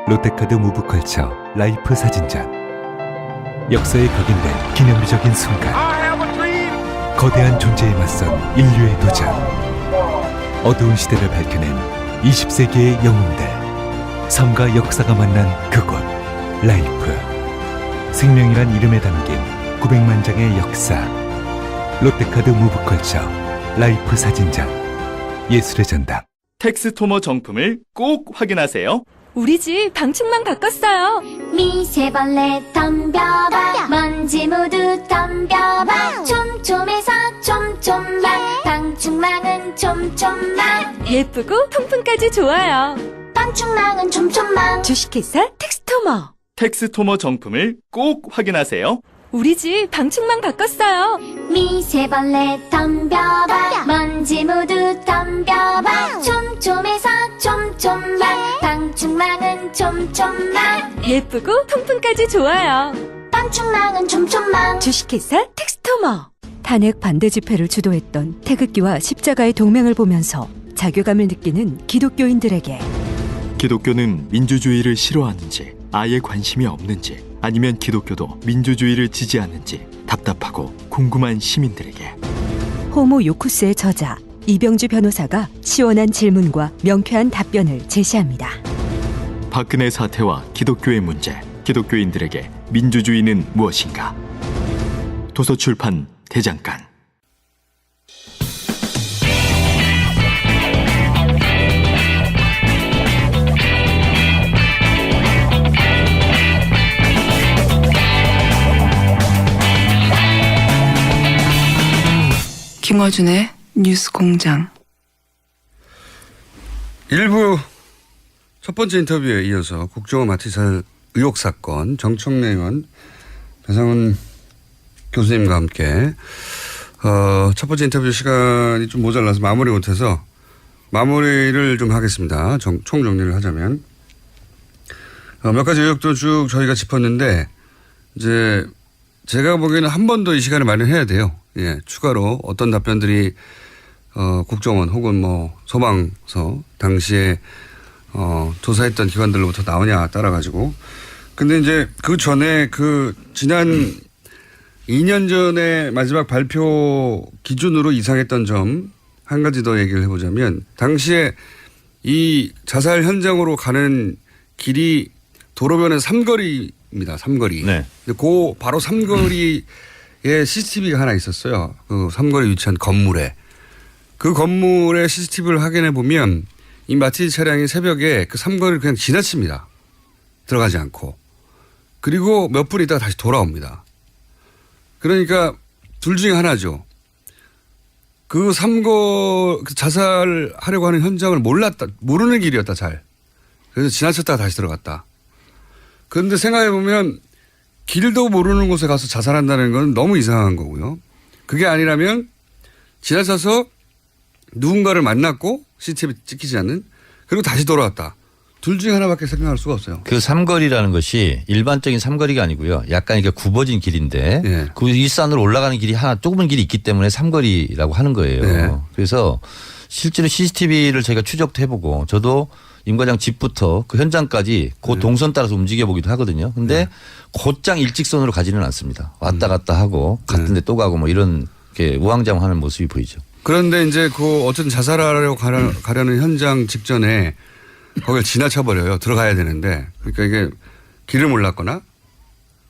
롯데카드 무브컬처 라이프 사진전. 역사에 각인된 기념비적인 순간. 거대한 존재에 맞선 인류의 도전. 어두운 시대를 밝혀낸 20세기의 영웅들. 삶과 역사가 만난 그곳. 라이프. 생명이란 이름에 담긴 900만 장의 역사. 롯데카드 무브컬처 라이프 사진전. 예술의 전당. 텍스토머 정품을 꼭 확인하세요. 우리 집 방충망 바꿨어요. 미세벌레 덤벼봐 먼지 모두 덤벼봐 촘촘해서 촘촘만 방충망은 촘촘만 예쁘고 통풍까지 좋아요. 방충망은 촘촘만 주식회사 텍스토머. 텍스토머 정품을 꼭 확인하세요. 우리 집 방충망 바꿨어요. 미세벌레 덤벼봐 먼지 모두 덤벼봐 촘촘해서 촘촘만 방충망은 촘촘만 예쁘고 통풍까지 좋아요. 방충망은 촘촘만 주식회사 텍스토머. 탄핵 반대 집회를 주도했던 태극기와 십자가의 동맹을 보면서 자괴감을 느끼는 기독교인들에게 기독교는 민주주의를 싫어하는지 아예 관심이 없는지 아니면 기독교도 민주주의를 지지하는지 답답하고 궁금한 시민들에게 호모 요쿠스의 저자 이병주 변호사가 시원한 질문과 명쾌한 답변을 제시합니다. 박근혜 사태와 기독교의 문제, 기독교인들에게 민주주의는 무엇인가? 도서출판 대장간. 김어준의 뉴스공장. 일부 첫 번째 인터뷰에 이어서 국정원 마티살 의혹 사건 정청래 의원 배상훈 교수님과 함께 첫 번째 인터뷰 시간이 좀 모자라서 마무리 못해서 마무리를 좀 하겠습니다. 총정리를 하자면 몇 가지 의혹도 쭉 저희가 짚었는데 이제 제가 보기에는 한 번 더 이 시간을 마련해야 돼요. 예, 추가로 어떤 답변들이 국정원 혹은 뭐 소방서 당시에 조사했던 기관들로부터 나오냐 따라 가지고. 근데 이제 그 전에 그 지난 2년 전에 마지막 발표 기준으로 이상했던 점 한 가지 더 얘기를 해보자면 당시에 이 자살 현장으로 가는 길이 도로변의 삼거리입니다. 삼거리. 네. 그 바로 삼거리에 CCTV가 하나 있었어요. 그 삼거리 위치한 건물에. 그 건물의 CCTV를 확인해 보면 이 마티즈 차량이 새벽에 그 삼거리를 그냥 지나칩니다. 들어가지 않고. 그리고 몇 분 있다가 다시 돌아옵니다. 그러니까 둘 중에 하나죠. 그 자살하려고 하는 현장을 모르는 길이었다, 잘. 그래서 지나쳤다가 다시 들어갔다. 그런데 생각해 보면 길도 모르는 곳에 가서 자살한다는 건 너무 이상한 거고요. 그게 아니라면 지나쳐서 누군가를 만났고 CCTV 찍히지 않는 그리고 다시 돌아왔다. 둘 중에 하나밖에 생각할 수가 없어요. 그 삼거리라는 것이 일반적인 삼거리가 아니고요. 약간 이렇게 굽어진 길인데 네. 그 일산으로 올라가는 길이 하나 좁은 길이 있기 때문에 삼거리라고 하는 거예요. 네. 그래서 실제로 CCTV를 저희가 추적도 해보고 저도 임 과장 집부터 그 현장까지 그 동선 따라서 움직여 보기도 하거든요. 근데 곧장 일직선으로 가지는 않습니다. 왔다 갔다 하고 같은 데 또 가고 뭐 이런 게 우왕좌왕하는 모습이 보이죠. 그런데 이제 그 어쨌든 자살하려고 가려는 현장 직전에 거길 지나쳐 버려요. 들어가야 되는데. 그러니까 이게 길을 몰랐거나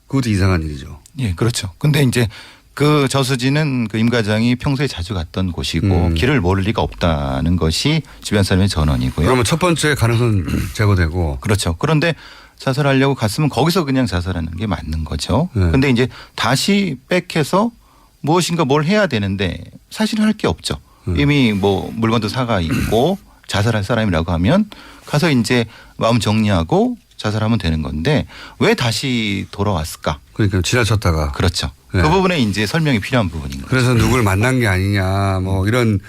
그것도 이상한 일이죠. 예, 그렇죠. 근데 이제 그 저수지는 그 임 과장이 평소에 자주 갔던 곳이고 길을 모를 리가 없다는 것이 주변 사람의 전언이고요. 그러면 첫 번째 가능성은 제거되고. 그렇죠. 그런데 자살하려고 갔으면 거기서 그냥 자살하는 게 맞는 거죠. 그런데 이제 다시 백해서 무엇인가 뭘 해야 되는데 사실은 할 게 없죠. 이미 뭐 물건도 사가 있고 자살할 사람이라고 하면 가서 이제 마음 정리하고 자살하면 되는 건데 왜 다시 돌아왔을까? 그러니까 지나쳤다가. 그렇죠. 네. 그 부분에 이제 설명이 필요한 부분인 거죠. 그래서 누굴 만난 게 아니냐 뭐 이런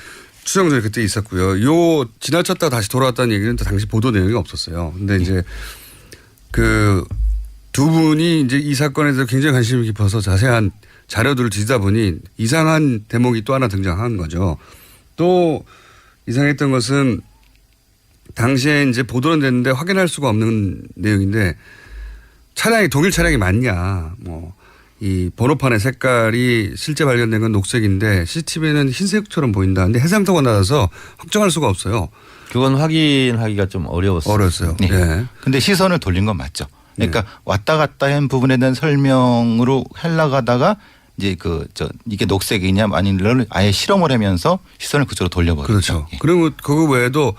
추정들이 그때 있었고요. 요 지나쳤다 다시 돌아왔다는 얘기는 또 당시 보도 내용이 없었어요. 근데 이제 그 두 분이 이제 이 사건에 대해서 굉장히 관심이 깊어서 자세한 자료들을 뒤지다 보니 이상한 대목이 또 하나 등장한 거죠. 또 이상했던 것은 당시에 이제 보도는 됐는데 확인할 수가 없는 내용인데 차량이 동일 차량이 맞냐. 뭐 이 번호판의 색깔이 실제 발견된 건 녹색인데 CCTV는 흰색처럼 보인다. 근데 해상도가 낮아서 확정할 수가 없어요. 그건 확인하기가 좀 어려웠어요. 어려웠어요. 네. 예. 근데 시선을 돌린 건 맞죠. 그러니까 왔다 갔다 한 부분에 대한 설명으로 하려다가 이제 이게 녹색이냐 아니면 아예 실험을 하면서 시선을 그쪽으로 돌려버렸죠. 그렇죠. 예. 그리고 그거 외에도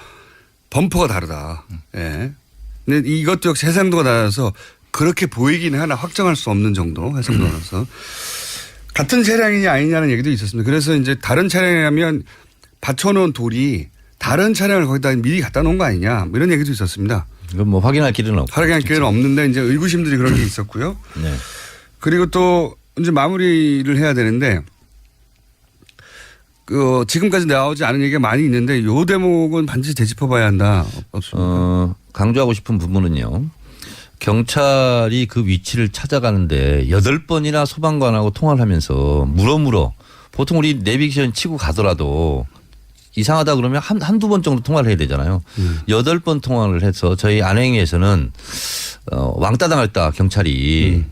범퍼가 다르다. 예. 근데 이것도 역시 해상도가 낮아서 그렇게 보이긴 하나 확정할 수 없는 정도 해상도가 낮아서 같은 차량이냐 아니냐는 얘기도 있었습니다. 그래서 이제 다른 차량이라면 받쳐놓은 돌이 다른 차량을 거기다 미리 갖다 놓은 거 아니냐 뭐 이런 얘기도 있었습니다. 이건 뭐 확인할 길은 없고. 확인할 길은 없는데 이제 의구심들이 그런 게 있었고요. 네. 그리고 또 이제 마무리를 해야 되는데 지금까지 나오지 않은 얘기가 많이 있는데 이 대목은 반드시 되짚어봐야 한다. 없습니까? 강조하고 싶은 부분은요. 경찰이 그 위치를 찾아가는데 8번이나 소방관하고 통화를 하면서 물어 보통 우리 내비게이션 치고 가더라도 이상하다 그러면 한두 번 정도 통화를 해야 되잖아요. 8번 통화를 해서 저희 안행에서는 왕따 당했다 경찰이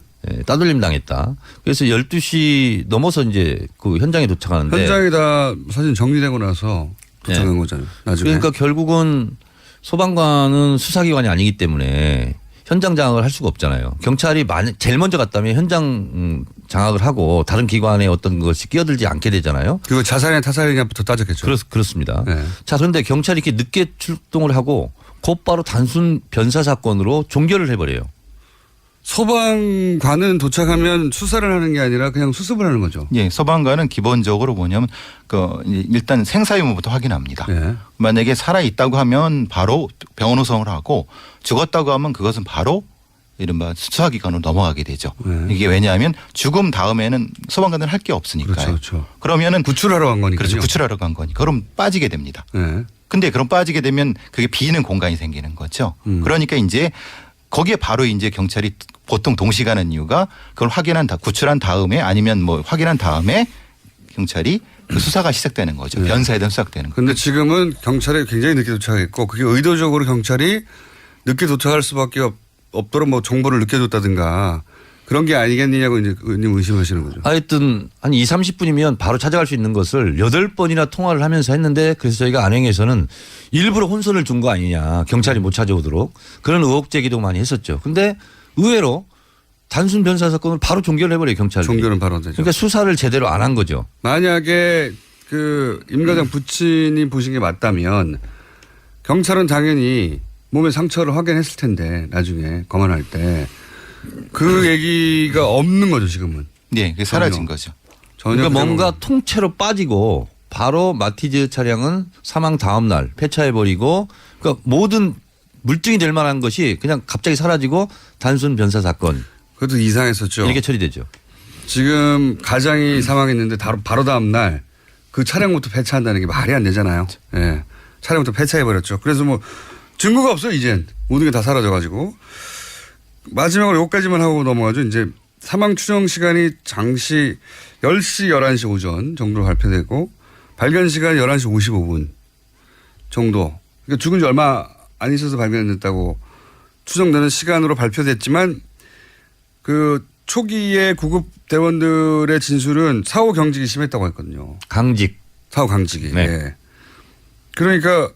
따돌림 당했다. 그래서 12시 넘어서 이제 그 현장에 도착하는데 현장이 다 사진 정리되고 나서 도착한 거잖아요. 나중에. 그러니까 결국은 소방관은 수사기관이 아니기 때문에 현장 장악을 할 수가 없잖아요. 경찰이 제일 먼저 갔다면 현장 장악을 하고 다른 기관의 어떤 것이 끼어들지 않게 되잖아요. 그리고 자살이냐 타살이냐부터 따졌겠죠. 그렇습니다. 네. 자, 그런데 경찰이 이렇게 늦게 출동을 하고 곧바로 단순 변사 사건으로 종결을 해버려요. 소방관은 도착하면 수사를 하는 게 아니라 그냥 수습을 하는 거죠. 예, 소방관은 기본적으로 뭐냐면 일단 생사 유무부터 확인합니다. 네. 만약에 살아 있다고 하면 바로 병원 후송을 하고 죽었다고 하면 그것은 바로 이른바 수사기관으로 넘어가게 되죠. 네. 이게 왜냐하면 죽음 다음에는 소방관은 할 게 없으니까요. 그렇죠. 그러면은 구출하러 간 거니까요. 그렇죠. 구출하러 간 거니까. 그럼 빠지게 됩니다. 네. 근데 그럼 빠지게 되면 그게 비는 공간이 생기는 거죠. 그러니까 이제 거기에 바로 이제 경찰이 보통 동시가는 이유가 그걸 구출한 다음에 아니면 뭐 확인한 다음에 경찰이 그 수사가 시작되는 거죠. 네. 변사에 대한 수사되는 거죠. 그런데 지금은 경찰이 굉장히 늦게 도착했고 그게 의도적으로 경찰이 늦게 도착할 수밖에 없도록 뭐 정보를 늦게 줬다든가 그런 게 아니겠느냐고 이제 의원님 의심하시는 거죠. 하여튼 한 2, 30분이면 바로 찾아갈 수 있는 것을 8번이나 통화를 하면서 했는데 그래서 저희가 안행에서는 일부러 혼선을 준 거 아니냐. 경찰이 못 찾아오도록 그런 의혹 제기도 많이 했었죠. 근데 의외로 단순 변사 사건을 바로 종결해버려요 경찰이. 종결은 바로 되죠. 그러니까 수사를 제대로 안 한 거죠. 만약에 임 과장 부친이 보신 게 맞다면 경찰은 당연히 몸의 상처를 확인했을 텐데 나중에 검안할 때 그 얘기가 없는 거죠 지금은. 네, 그게 사라진 거죠. 그러니까 뭔가 통째로 빠지고 바로 마티즈 차량은 사망 다음 날 폐차해버리고 그러니까 모든 물증이 될 만한 것이 그냥 갑자기 사라지고 단순 변사 사건. 그것도 이상했었죠. 이렇게 처리되죠. 지금 가장이 사망했는데 바로 다음 날 그 차량부터 폐차한다는 게 말이 안 되잖아요. 예. 차량부터 폐차해버렸죠. 그래서 뭐 증거가 없어요 이젠. 모든 게 다 사라져가지고. 마지막으로 여기까지만 하고 넘어가죠. 이제 사망 추정 시간이 장시 10시 11시 오전 정도로 발표되고 발견 시간 11시 55분 정도. 그러니까 죽은 지 얼마 안 있어서 발견됐다고 추정되는 시간으로 발표됐지만 그 초기에 구급 대원들의 진술은 사후 경직이 심했다고 했거든요. 사후 강직이. 네. 예. 그러니까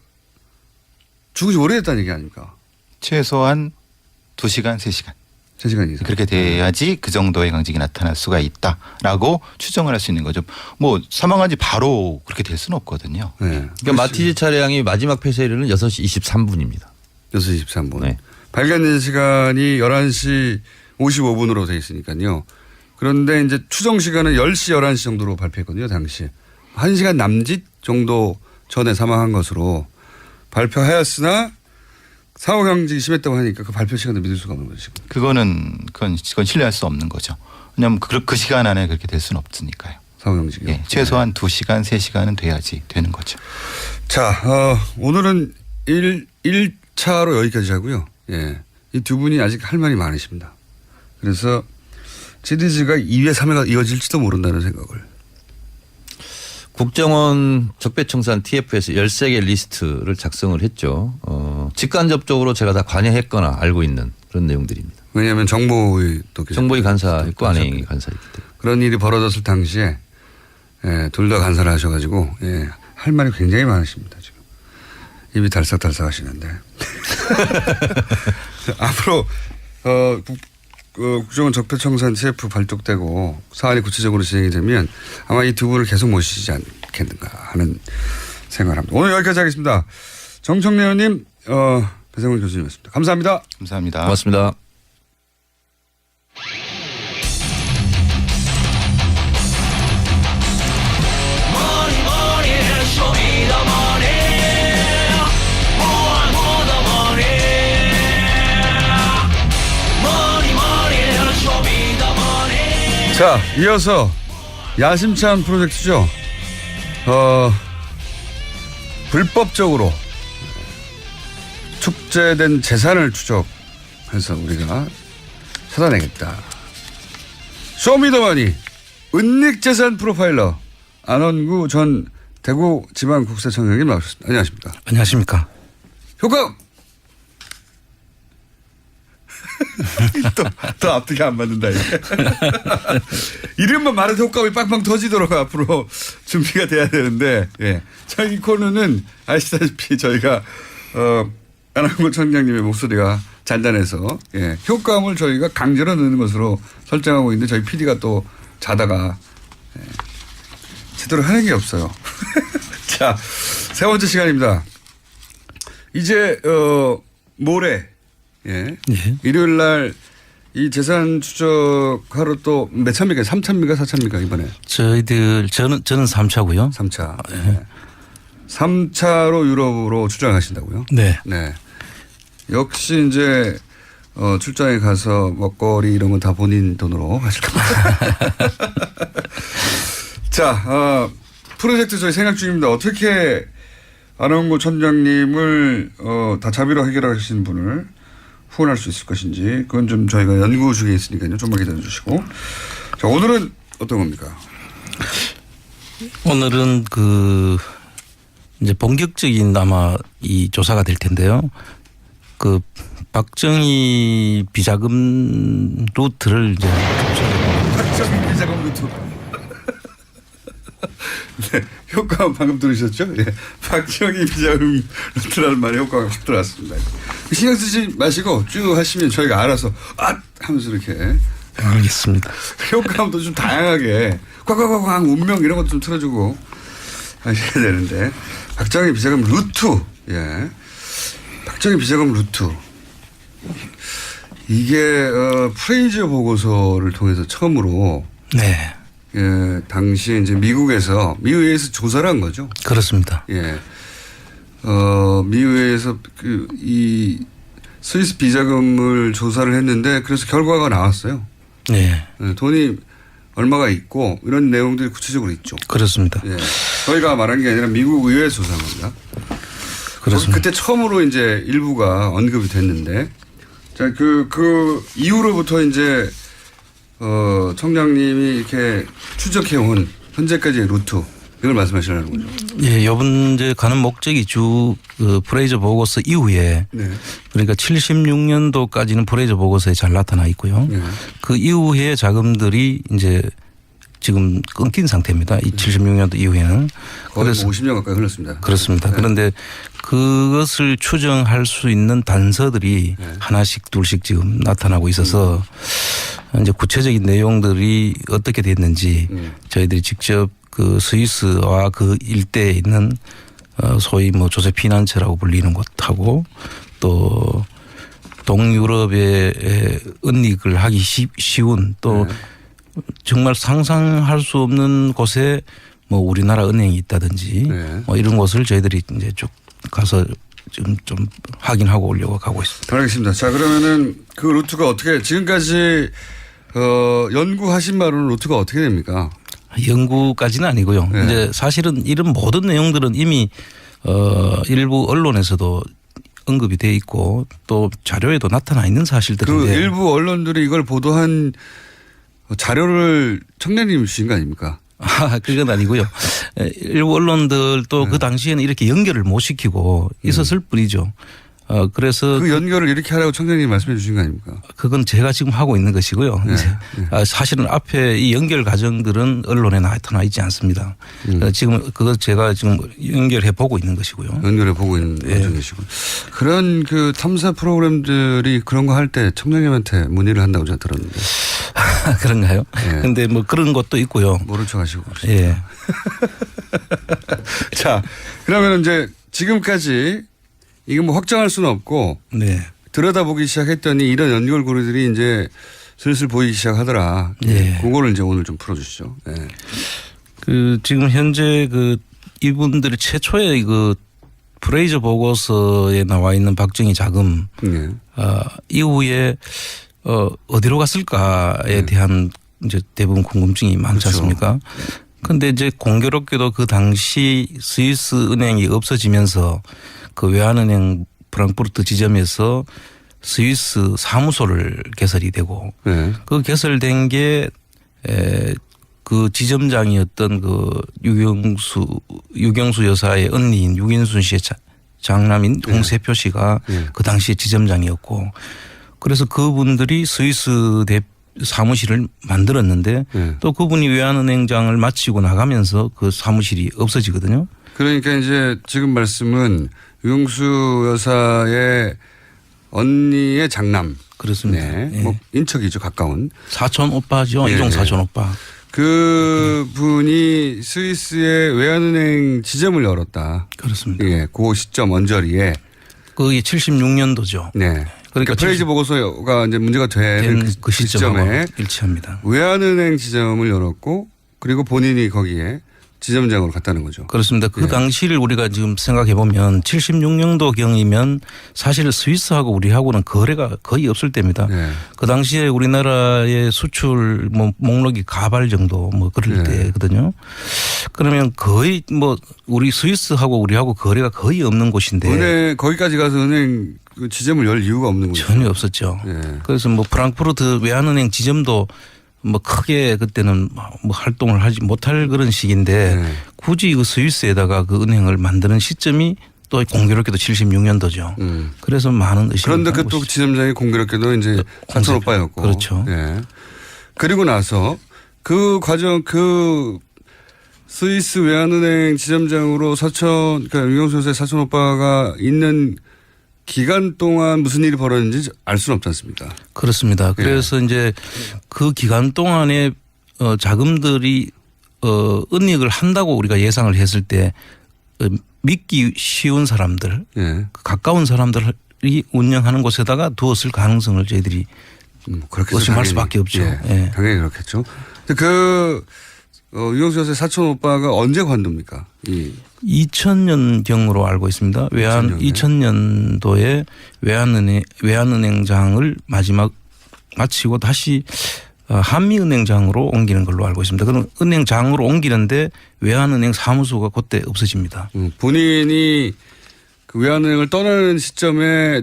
죽은 지 오래됐다는 얘기 아닙니까? 최소한 2시간, 3시간. 3시간 이상. 그렇게 돼야지 그 정도의 강직이 나타날 수가 있다라고 추정을 할 수 있는 거죠. 뭐 사망한 지 바로 그렇게 될 수는 없거든요. 네. 그러니까 마티즈 차량이 마지막 폐쇄일은 6시 23분입니다. 6시 23분. 네. 발견된 시간이 11시 55분으로 돼 있으니까요. 그런데 이제 추정 시간은 10시 11시 정도로 발표했거든요. 당시. 1시간 남짓 정도 전에 사망한 것으로 발표하였으나 사후 경직이 심했다고 하니까 그 발표 시간을 믿을 수가 없는 거죠. 그건 신뢰할 수 없는 거죠. 왜냐하면 그 시간 안에 그렇게 될 수는 없으니까요. 사후 경직이. 예, 최소한 2시간, 3시간은 돼야지 되는 거죠. 자, 오늘은 1차로 여기까지 하고요. 예. 이 두 분이 아직 할 말이 많으십니다. 그래서 시리즈가 2회, 3회가 이어질지도 모른다는 생각을. 국정원 적폐청산 TF에서 13개 리스트를 작성을 했죠. 직간접적으로 제가 다 관여했거나 알고 있는 그런 내용들입니다. 왜냐하면 정보위 또 정보위 간사했고 안행위 간사였기 때문에. 그런 일이 벌어졌을 당시에 둘 다 간사를 하셔가지고 할 말이 굉장히 많으십니다. 지금 입이 달싹달싹 하시는데 앞으로 국정원 적폐청산 TF 발족되고 사안이 구체적으로 진행이 되면 아마 이 두 분을 계속 모시지 않겠는가 하는 생각을 합니다. 오늘 여기까지 하겠습니다. 정청래 의원님, 배상훈 교수님이었습니다. 감사합니다. 감사합니다. 고맙습니다. 자, 이어서 야심찬 프로젝트죠. 불법적으로 축제된 재산을 추적해서 우리가 찾아내겠다. 쇼미더머니 은닉재산 프로파일러 안원구 전 대구지방국세청장님 나오셨습니다. 안녕하십니까? 안녕하십니까? 효과 또 앞뒤가 안 맞는다. 이름만 말해도 효과음이 빵빵 터지도록 앞으로 준비가 돼야 되는데, 자, 이 코너는 아시다시피 저희가 안원구 청장님의 목소리가 잔잔해서 효과음을 저희가 강제로 넣는 것으로 설정하고 있는데 저희 PD가 또 자다가 제대로 하는 게 없어요. 자, 세 번째 시간입니다. 이제 모레 일요일 날 이 재산 추적하러 또 몇 차입니까? 3차입니까? 4차입니까? 이번에? 저는 3차고요. 3차. 3차로 유럽으로 출장하신다고요? 네. 네. 역시 이제 출장에 가서 먹거리 이런 건 다 본인 돈으로 하실 겁니다. 자, 프로젝트 저희 생각 중입니다. 어떻게 안원구 청장님을 다 자비로 해결하신 분을 후원할 수 있을 것인지 그건 좀 저희가 연구 중에 있으니까요. 좀만 기다려 주시고. 자, 오늘은 어떤 겁니까? 오늘은 이제 본격적인 아마 이 조사가 될 텐데요. 박정희 비자금 루트를 이제 박정희 비자금 루트. 네, 효과음 방금 들으셨죠? 박정희 비자금 루트라는 말에 효과가 확 들어왔습니다. 신경 쓰지 마시고 쭉 하시면 저희가 알아서 하면서 이렇게. 알겠습니다. 효과음도 좀 다양하게 꽉꽉꽉 운명 이런 것도 좀 틀어주고 하셔야 되는데 박정희 비자금 루트. 박정희 비자금 루트. 이게 프레이저 보고서를 통해서 처음으로 네. 당시에 이제 미국에서 미의회에서 조사를 한 거죠. 그렇습니다. 미의회에서 이 스위스 비자금을 조사를 했는데 그래서 결과가 나왔어요. 네. 돈이 얼마가 있고 이런 내용들이 구체적으로 있죠. 그렇습니다. 저희가 말한 게 아니라 미국 의회에서 조사한 겁니다. 그렇습니다. 그때 처음으로 이제 일부가 언급이 됐는데 자, 그 이후로부터 이제 청장님이 이렇게 추적해온 현재까지의 루트 이걸 말씀하시려는 거죠. 이번 이제 가는 목적이 프레이저 보고서 이후에 그러니까 76년도까지는 프레이저 보고서에 잘 나타나 있고요. 그 이후에 자금들이 이제 지금 끊긴 상태입니다. 이 76년도 이후에는. 거의 그래서 50년 가까이 흘렀습니다. 그렇습니다. 그런데 그것을 추정할 수 있는 단서들이 하나씩 둘씩 지금 나타나고 있어서 이제 구체적인 내용들이 어떻게 됐는지 저희들이 직접 그 스위스와 그 일대에 있는 소위 뭐 조세 피난처라고 불리는 곳하고 또 동유럽에 은닉을 하기 쉬운 또 정말 상상할 수 없는 곳에 뭐 우리나라 은행이 있다든지 뭐 이런 곳을 저희들이 이제 쭉 가서 지금 좀 확인하고 오려고 가고 있습니다. 알겠습니다. 자, 그러면은 그 루트가 어떻게 지금까지 연구하신 바로는 루트가 어떻게 됩니까? 연구까지는 아니고요. 이제 사실은 이런 모든 내용들은 이미 일부 언론에서도 언급이 돼 있고 또 자료에도 나타나 있는 사실들인데 그 일부 언론들이 이걸 보도한 자료를 청장님이 주신 거 아닙니까? 그건 아니고요. 일부 언론들도 그 당시에는 이렇게 연결을 못 시키고 있었을 뿐이죠. 그래서 그 연결을 이렇게 하라고 청장님이 말씀해 주신 거 아닙니까? 그건 제가 지금 하고 있는 것이고요. 네. 이제 사실은 앞에 이 연결 과정들은 언론에 나타나 있지 않습니다. 지금 그거 제가 지금 연결해 보고 있는 것이고요. 연결해 보고 있는 중이시고 그런 그 탐사 프로그램들이 그런 거 할 때 청장님한테 문의를 한다고 제가 들었는데 그런가요? 그런데 뭐 그런 것도 있고요. 모른 척 하시고 그러십니다. 예. 자, 그러면 이제 지금까지 이게 뭐 확정할 수는 없고 네. 들여다보기 시작했더니 이런 연결고리들이 이제 슬슬 보이기 시작하더라. 예. 그거를 이제 오늘 좀 풀어주시죠. 예. 그 지금 현재 그 이분들이 최초의 그 프레이저 보고서에 나와 있는 박정희 자금 예. 이후에 어디로 갔을까에 대한 이제 대부분 궁금증이 많지 그렇죠. 않습니까? 그런데 이제 공교롭게도 그 당시 스위스 은행이 없어지면서 그 외환은행 프랑크푸르트 지점에서 스위스 사무소를 개설이 되고 네. 그 개설된 게 그 지점장이었던 그 유경수 여사의 언니인 유인순 씨의 장남인 홍세표 씨가 그 당시에 지점장이었고 그래서 그분들이 스위스 사무실을 만들었는데 또 그분이 외환은행장을 마치고 나가면서 그 사무실이 없어지거든요. 그러니까 이제 지금 말씀은 유경수 여사의 언니의 장남. 그렇습니다. 네. 예. 뭐 인척이죠. 가까운. 사촌 오빠죠. 예. 이종 사촌 오빠. 그 분이 스위스의 외환은행 지점을 열었다. 그렇습니다. 예. 그 시점 언저리에. 그게 76년도죠. 네. 그러니까 프레이즈 보고서가 이제 문제가 된 그 시점에 일치합니다. 외환은행 지점을 열었고 그리고 본인이 거기에 지점장으로 갔다는 거죠. 그렇습니다. 그 당시를 우리가 지금 생각해 보면 76년도 경이면 사실 스위스하고 우리하고는 거래가 거의 없을 때입니다. 네. 그 당시에 우리나라의 수출 뭐 목록이 가발 정도 뭐 그럴 때거든요. 그러면 거의 뭐 우리 스위스하고 우리하고 거래가 거의 없는 곳인데. 은행 거기까지 가서 은행 그 지점을 열 이유가 없는 거죠. 전혀 없었죠. 그래서 뭐 프랑크푸르트 외환은행 지점도 뭐 크게 그때는 뭐 활동을 하지 못할 그런 시기인데 굳이 그 스위스에다가 그 은행을 만드는 시점이 또 공교롭게도 76년도죠. 그래서 많은 의심이 그런데 그 또 지점장이 공교롭게도 이제 사촌 오빠였고. 그렇죠. 예. 그리고 나서 그 과정 그 스위스 외환은행 지점장으로 그러니까 유경수 여사의 사촌 오빠가 있는 기간 동안 무슨 일이 벌어졌는지 알 수는 없지 않습니까? 그렇습니다. 그래서 이제 그 기간 동안에 자금들이 은닉을 한다고 우리가 예상을 했을 때 믿기 쉬운 사람들, 가까운 사람들이 운영하는 곳에다가 두었을 가능성을 저희들이 의심할 수밖에 없죠. 예. 당연히 그렇겠죠. 그 유경수 여사의 사촌 오빠가 언제 관둡니까? 2000년경으로 알고 있습니다. 2000년도에 외환은행장을 마지막 마치고 다시 한미은행장으로 옮기는 걸로 알고 있습니다. 그럼 은행장으로 옮기는데 외환은행 사무소가 그때 없어집니다. 본인이 그 외환은행을 떠나는 시점에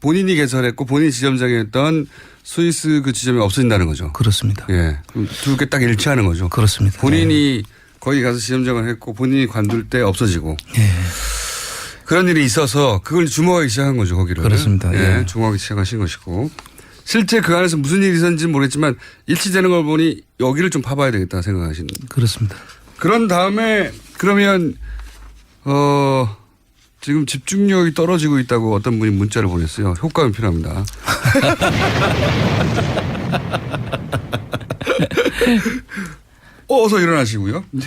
본인이 개설했고 본인이 지점장이었던 스위스 그 지점이 없어진다는 거죠. 그렇습니다. 예. 두 개 딱 일치하는 거죠. 그렇습니다. 본인이 거기 가서 지점장을 했고 본인이 관둘 때 없어지고. 예. 그런 일이 있어서 그걸 주목하기 시작한 거죠. 거기를. 그렇습니다. 예. 주목하기 시작하신 것이고. 실제 그 안에서 무슨 일이 있었는지는 모르겠지만 일치되는 걸 보니 여기를 좀 파봐야 되겠다 생각하시는. 그렇습니다. 그런 다음에 그러면 지금 집중력이 떨어지고 있다고 어떤 분이 문자를 보냈어요. 효과는 필요합니다. 어서 일어나시고요. 네.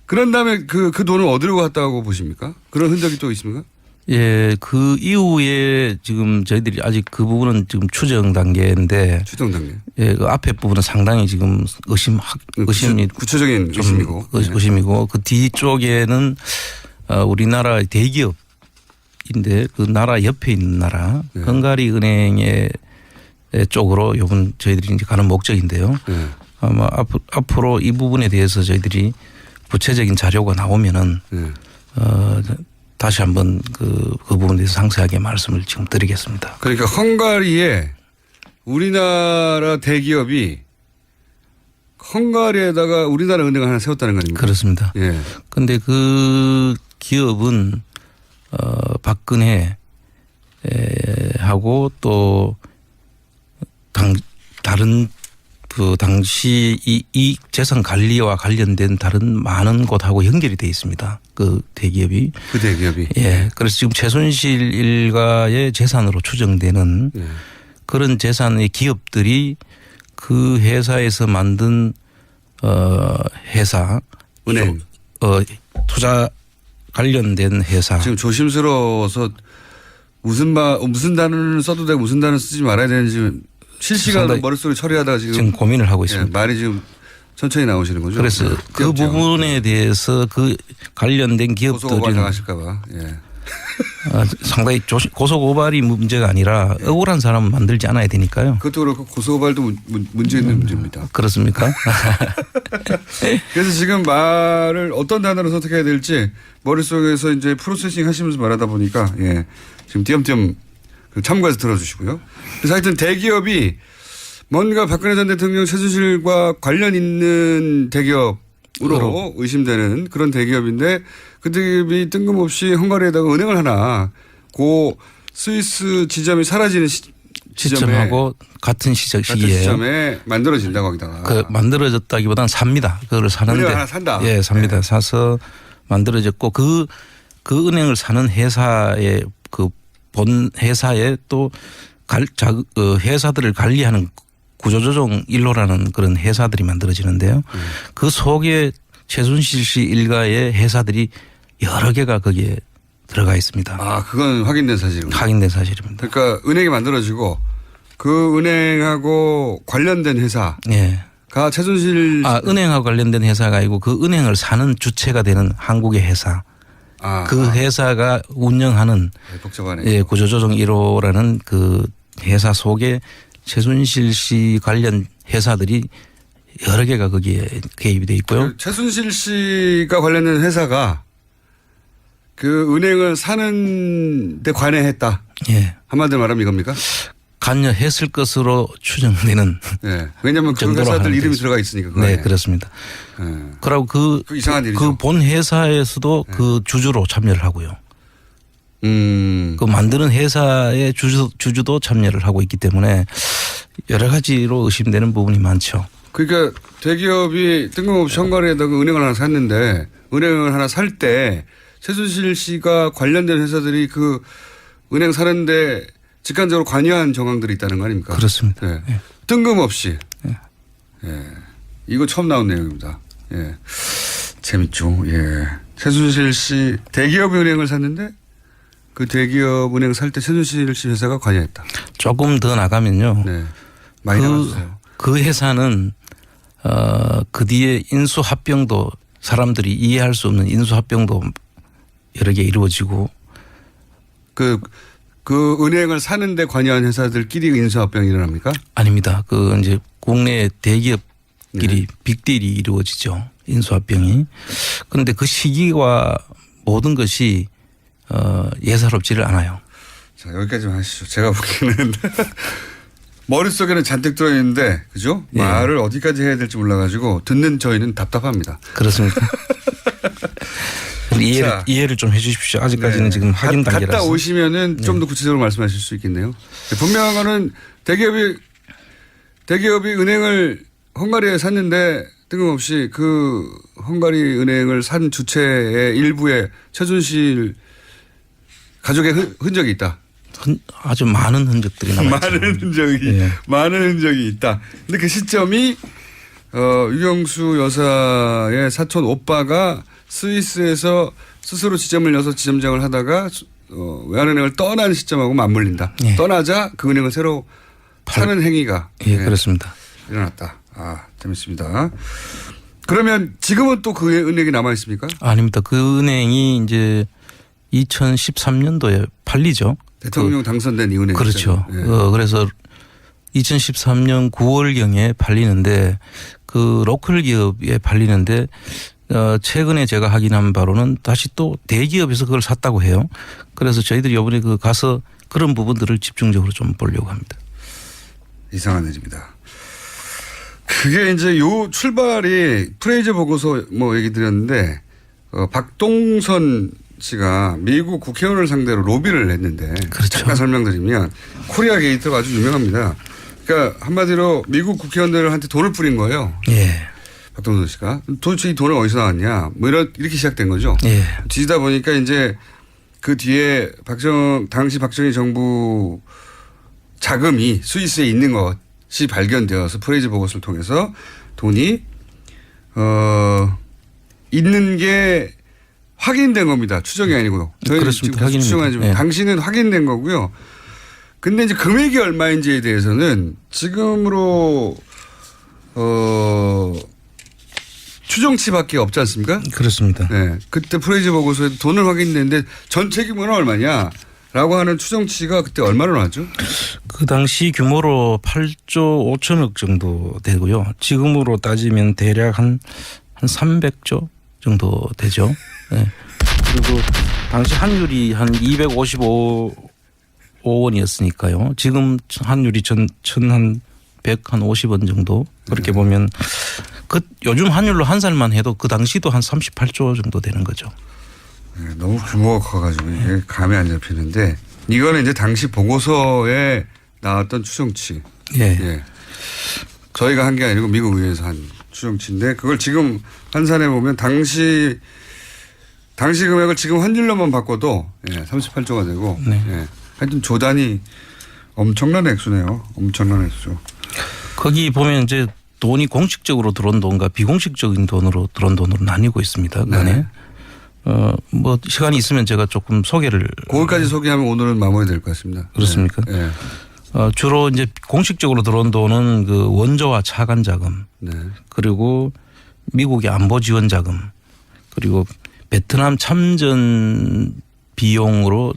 그런 다음에 그 돈을 어디로 갔다고 보십니까? 그런 흔적이 또 있습니까? 예, 그 이후에 지금 저희들이 아직 그 부분은 지금 추정 단계인데. 추정 단계. 예, 그 앞에 부분은 상당히 지금 의심이 구체적인 의심이고. 의심이고 그 뒤쪽에는 우리나라 대기업인데 그 나라 옆에 있는 나라 헝가리 은행의 쪽으로 요번 저희들이 이제 가는 목적인데요. 아마 앞으로 이 부분에 대해서 저희들이 구체적인 자료가 나오면은 다시 한번 그 부분에 대해서 상세하게 말씀을 지금 드리겠습니다. 그러니까 헝가리에 우리나라 대기업이 헝가리에다가 우리나라 은행을 하나 세웠다는 거 아닙니까? 그렇습니다. 예. 근데 그 기업은 박근혜 하고 또 다른 그 당시 이 재산 관리와 관련된 다른 많은 곳하고 연결이 돼 있습니다. 그 대기업이. 그 대기업이. 예. 그래서 지금 최순실 일가의 재산으로 추정되는 예. 그런 재산의 기업들이 그 회사에서 만든 회사 은행. 투자 관련된 회사. 지금 조심스러워서 무슨 단어를 써도 되고 무슨 단어를 쓰지 말아야 되는지 실시간으로 머릿속에 처리하다가 지금 고민을 하고 있습니다. 말이 지금 천천히 나오시는 거죠. 그래서 그 부분에 대해서 그 관련된 고소고발 기업들은 당하실까 봐. 예. 상당히 고소고발이 문제가 아니라 억울한 사람은 만들지 않아야 되니까요. 그것도 그렇고 고소고발도 문제 있는 문제입니다. 그렇습니까? 그래서 지금 말을 어떤 단어로 선택해야 될지 머릿속에서 이제 프로세싱 하시면서 말하다 보니까 예. 지금 띄엄띄엄 참고해서 들어주시고요. 그래서 하여튼 대기업이 뭔가 박근혜 전 대통령 최순실과 관련 있는 대기업으로 의심되는 그런 대기업인데 그 대기업이 뜬금없이 헝가리에다가 은행을 하나 고 스위스 지점이 사라지는 시점하고 같은 시기에 만들어진다고 하기다가. 그 만들어졌다기보다는 삽니다. 그걸 사는데. 은행 하나 산다. 예, 삽니다. 네. 사서 만들어졌고 그 은행을 사는 회사의 그 본 회사에 또 회사들을 관리하는 구조조정 1호라는 그런 회사들이 만들어지는데요. 그 속에 최순실 씨 일가의 회사들이 여러 개가 거기에 들어가 있습니다. 아, 그건 확인된 사실입니다. 확인된 사실입니다. 그러니까 은행이 만들어지고 그 은행하고 관련된 회사가 최순실 은행하고 관련된 회사가 아니고 그 은행을 사는 주체가 되는 한국의 회사. 그 회사가 운영하는 복잡하네. 구조조정 1호라는 그 회사 속에 최순실 씨 관련 회사들이 여러 개가 거기에 개입이 돼 있고요. 최순실 씨가 관련된 회사가 그 은행을 사는 데 관여했다. 예. 한마디로 말하면 이겁니까? 관여했을 것으로 추정되는. 네. 왜냐하면 그 회사들 이름이 들어가 있으니까. 네, 그렇습니다. 네. 그리고 그 이상한 일이죠. 그 본 회사에서도 그 주주로 참여를 하고요. 그 만드는 회사의 주주도 참여를 하고 있기 때문에 여러 가지로 의심되는 부분이 많죠. 그러니까 대기업이 뜬금없이 헝가리에다가 은행을 하나 샀는데 은행을 하나 살 때 최순실 씨가 관련된 회사들이 그 은행 사는데 직간접으로 관여한 정황들이 있다는 거 아닙니까? 그렇습니다. 네. 예. 뜬금없이. 예. 이거 처음 나온 내용입니다. 예. 재밌죠. 예. 최순실 씨 대기업 은행을 샀는데 그 대기업 은행 살 때 최순실 씨 회사가 관여했다. 조금 더 나가면요. 네. 많이 나갔어요. 그 회사는 그 뒤에 인수합병도 사람들이 이해할 수 없는 인수합병도 여러 개 이루어지고 그 은행을 사는데 관여한 회사들끼리 인수합병이 일어납니까? 아닙니다. 그 이제 국내 대기업끼리 빅딜이 이루어지죠. 인수합병이. 그런데 그 시기와 모든 것이 예사롭지를 않아요. 자, 여기까지만 하시죠. 제가 보기에는 머릿속에는 잔뜩 들어있는데 그죠? 예. 말을 어디까지 해야 될지 몰라가지고 듣는 저희는 답답합니다. 그렇습니다. 이해를 좀 해 주십시오. 아직까지는 지금 확인 단계라서. 갔다 오시면은 좀 더 구체적으로 말씀하실 수 있겠네요. 분명한 거는 대기업이 은행을 헝가리에 샀는데 뜬금없이 그 헝가리 은행을 산 주체의 일부에 최순실 가족의 흔적이 있다. 아주 많은 흔적들이 남아있죠. 많은 흔적이 있다. 근데 그 시점이 유경수 여사의 사촌 오빠가 스위스에서 스스로 지점을 여서 지점장을 하다가 외환은행을 떠난 시점하고 맞물린다. 예. 떠나자 그 은행을 새로 사는 행위가 그렇습니다. 일어났다. 아, 재밌습니다. 그러면 지금은 또 그 은행이 남아 있습니까? 아닙니다. 그 은행이 이제 2013년도에 팔리죠. 대통령 당선된 이 은행. 그렇죠. 예. 그래서 2013년 9월경에 팔리는데 그 로컬 기업에 팔리는데 최근에 제가 확인한 바로는 다시 또 대기업에서 그걸 샀다고 해요. 그래서 저희들이 이번에 그 가서 그런 부분들을 집중적으로 좀 보려고 합니다. 이상한 일입니다. 그게 이제 요 출발이 프레이저 보고서 뭐 얘기 드렸는데 박동선 씨가 미국 국회의원을 상대로 로비를 했는데 그렇죠. 잠깐 설명드리면 코리아 게이트가 아주 유명합니다. 그러니까 한마디로 미국 국회의원들한테 돈을 뿌린 거예요. 예. 박동선 씨가 도대체 이 돈은 어디서 나왔냐 뭐 이렇게 시작된 거죠. 예. 뒤지다 보니까 이제 그 뒤에 당시 박정희 정부 자금이 스위스에 있는 것이 발견되어서 프레이즈 보고서를 통해서 돈이 있는 게 확인된 겁니다. 추정이 아니고요. 그렇습니다. 지금 추정하지만 예. 당시는 확인된 거고요. 근데 이제 금액이 얼마인지에 대해서는 지금으로 추정치밖에 없지 않습니까? 그렇습니다. 네. 그때 프레이즈 보고서에 돈을 확인했는데 전체 규모는 얼마냐라고 하는 추정치가 그때 얼마나 나왔죠? 그 당시 규모로 8조 5천억 정도 되고요. 지금으로 따지면 대략 한 300조 정도 되죠. 네. 그리고 당시 환율이 한 255원이었으니까요. 지금 환율이 1,150원 정도. 그렇게 보면 요즘 환율로 한 살만 해도 그 당시도 한 38조 정도 되는 거죠. 네, 너무 규모가 커가지고 이게 감이 안 잡히는데 이거는 이제 당시 보고서에 나왔던 추정치. 예. 예. 저희가 한 게 아니고 미국 의회에서 한 추정치인데 그걸 지금 환산해 보면 당시 금액을 지금 환율로만 바꿔도 38조가 되고 네. 예. 하여튼 조단이 엄청난 액수네요. 엄청난 액수. 거기 보면 이제 돈이 공식적으로 들어온 돈과 비공식적인 돈으로 들어온 돈으로 나뉘고 있습니다. 그 안에. 네. 뭐 시간이 있으면 제가 조금 소개를. 그걸까지 소개하면 오늘은 마무리될 것 같습니다. 그렇습니까? 네. 주로 이제 공식적으로 들어온 돈은 그 원조와 차관 자금, 네. 그리고 미국의 안보 지원 자금, 그리고 베트남 참전 비용으로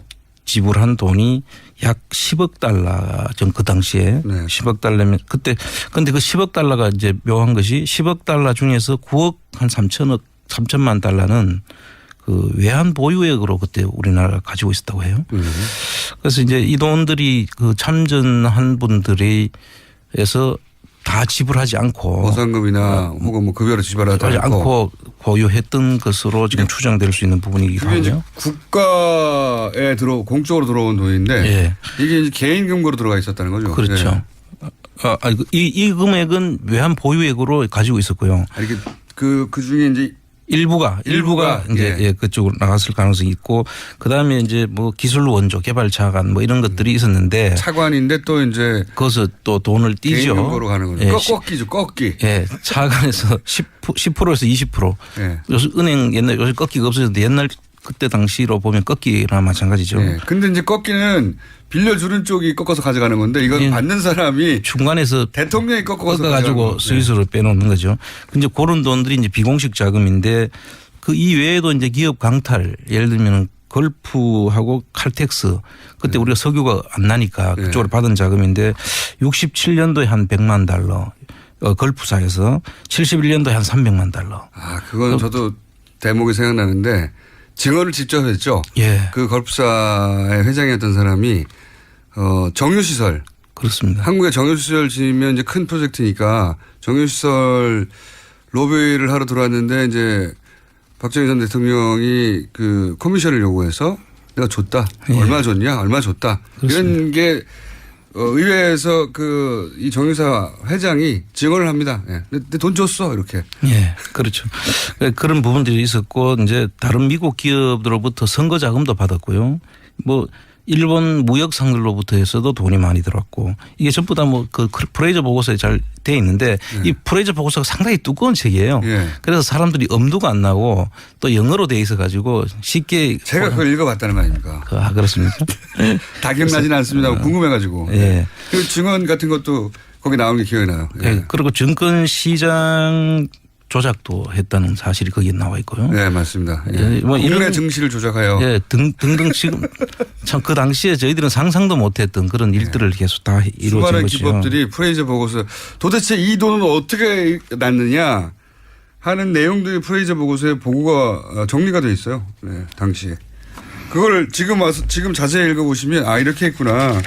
지불한 돈이 약 10억 달러 전 그 당시에 네. 10억 달러면 그때 근데 그 10억 달러가 이제 묘한 것이 10억 달러 중에서 9억 한 3천만 달러는 그 외환 보유액으로 그때 우리나라가 가지고 있었다고 해요. 그래서 이제 이 돈들이 그 참전한 분들에서 다 지불하지 않고 보상금이나 혹은 뭐 급여로 지불하지 않고 보유했던 것으로 지금 추정될 수 있는 부분이기도 그게 이제 하고요. 국가에 공적으로 들어온 돈인데 예. 이게 이제 개인 금고로 들어가 있었다는 거죠. 그렇죠. 이 금액은 외환 보유액으로 가지고 있었고요. 아니 그 중에 이제 일부가 이제 예. 그쪽으로 나갔을 가능성이 있고 그다음에 이제 뭐 기술 원조 개발 차관 뭐 이런 것들이 있었는데 차관인데 또 이제 거기서 또 돈을 띄죠. 개인 금고로 가는 거죠. 예. 꺾기죠. 꺾기. 예. 차관에서 10%에서 20%. 예. 요새 은행 요새 꺾기가 없어졌는데 옛날 그때 당시로 보면 꺾기랑 마찬가지죠. 예. 근데 이제 꺾기는 빌려주는 쪽이 꺾어서 가져가는 건데 이건 예. 받는 사람이 중간에서 대통령이 꺾어가지고 스위스로 빼놓는 거죠. 근데 그런 돈들이 이제 비공식 자금인데 그 이외에도 이제 기업 강탈 예를 들면 걸프하고 칼텍스 그때 우리가 석유가 안 나니까 그쪽으로 받은 자금인데 67년도에 한 100만 달러 걸프사에서 71년도에 한 300만 달러. 아, 그건 저도 대목이 생각나는데 증언을 직접 했죠. 예. 그 걸프사의 회장이었던 사람이 정유시설. 그렇습니다. 한국에 정유시설 지으면 이제 큰 프로젝트니까 정유시설 로비를 하러 들어왔는데 이제 박정희 전 대통령이 그 커미션을 요구해서 내가 줬다. 예. 얼마 줬냐? 얼마 줬다. 그렇습니다. 이런 게 의회에서 이 정유사 회장이 증언을 합니다. 예. 근데 돈 줬어. 이렇게. 예, 그렇죠. 그런 부분들이 있었고 이제 다른 미국 기업들로부터 선거 자금도 받았고요. 뭐 일본 무역상들로부터 해서도 돈이 많이 들어왔고 이게 전부 다 뭐 그 프레이저 보고서에 잘 돼 있는데 이 프레이저 보고서가 상당히 두꺼운 책이에요. 예. 그래서 사람들이 엄두가 안 나고 또 영어로 돼 있어 가지고 쉽게 제가 그걸 읽어봤다는 거 아닙니까? 그렇습니까? 다 기억나지는 않습니다. 궁금해가지고. 예. 그 증언 같은 것도 거기 나온 게 기억이 나요. 예. 예. 그리고 증권 시장 조작도 했다는 사실이 거기에 나와 있고요. 네, 맞습니다. 예. 예, 뭐 국내 이런 증시를 조작하여. 예, 등등 지금 참 그 당시에 저희들은 상상도 못했던 그런 일들을 계속 다 이루어진 수많은 거죠. 기법들이 프레이저 보고서 도대체 이 돈은 어떻게 났느냐 하는 내용들이 프레이저 보고서에 보고가 정리가 돼 있어요. 네, 당시에. 그걸 지금 자세히 읽어보시면 아, 이렇게 했구나.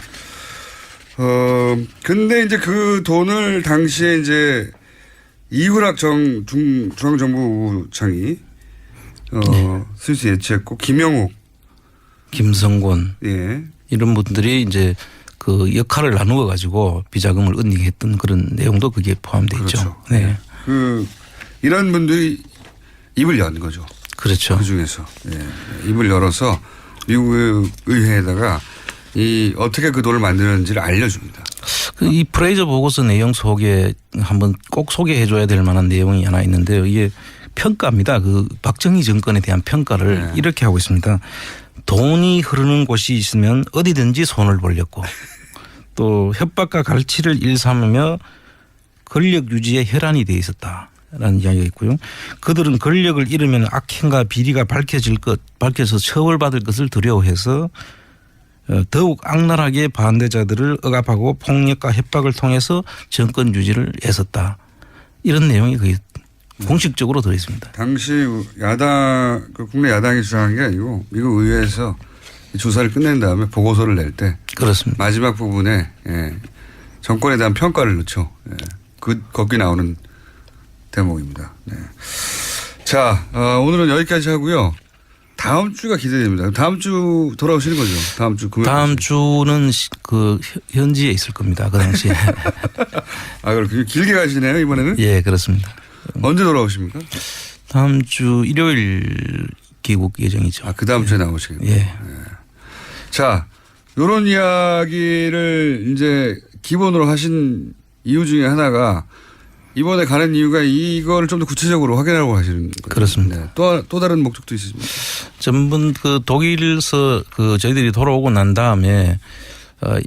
근데 이제 그 돈을 당시에 이제 이훈학 중앙정보부장이 스위스 예치했고 김영욱, 김성곤 예, 이런 분들이 이제 그 역할을 나누어 가지고 비자금을 은닉했던 그런 내용도 거기에 포함돼 있죠. 그렇죠. 네, 이런 분들이 입을 연 거죠. 그렇죠. 그 중에서 입을 열어서 미국 의회에다가 어떻게 그 돈을 만드는지를 알려줍니다. 이 프레이저 보고서 내용 속에 한번 꼭 소개해줘야 될 만한 내용이 하나 있는데요. 이게 평가입니다. 그 박정희 정권에 대한 평가를 이렇게 하고 있습니다. 돈이 흐르는 곳이 있으면 어디든지 손을 벌렸고 또 협박과 갈취를 일삼으며 권력 유지에 혈안이 돼 있었다라는 이야기가 있고요. 그들은 권력을 잃으면 악행과 비리가 밝혀서 처벌받을 것을 두려워해서 더욱 악랄하게 반대자들을 억압하고 폭력과 협박을 통해서 정권 유지를 애썼다. 이런 내용이 거의 공식적으로 들어있습니다. 당시 국내 야당이 주장한 게 아니고 미국 의회에서 조사를 끝낸 다음에 보고서를 낼 때 그렇습니다. 마지막 부분에 정권에 대한 평가를 넣죠. 거기 나오는 대목입니다. 네. 자, 오늘은 여기까지 하고요. 다음 주가 기대됩니다. 다음 주 돌아오시는 거죠? 다음 주 금요일. 다음 주는 그 현지에 있을 겁니다. 그 당시에. 그렇군요. 길게 가시네요, 이번에는? 예, 그렇습니다. 언제 돌아오십니까? 다음 주 일요일 귀국 예정이죠. 그 다음 주에 나오시겠네요. 예. 자, 요런 이야기를 이제 기본으로 하신 이유 중에 하나가 이번에 가는 이유가 이걸 좀 더 구체적으로 확인하려고 하시는 거예요. 그렇습니다. 네. 또 다른 목적도 있으십니까? 전분 그 독일에서 저희들이 돌아오고 난 다음에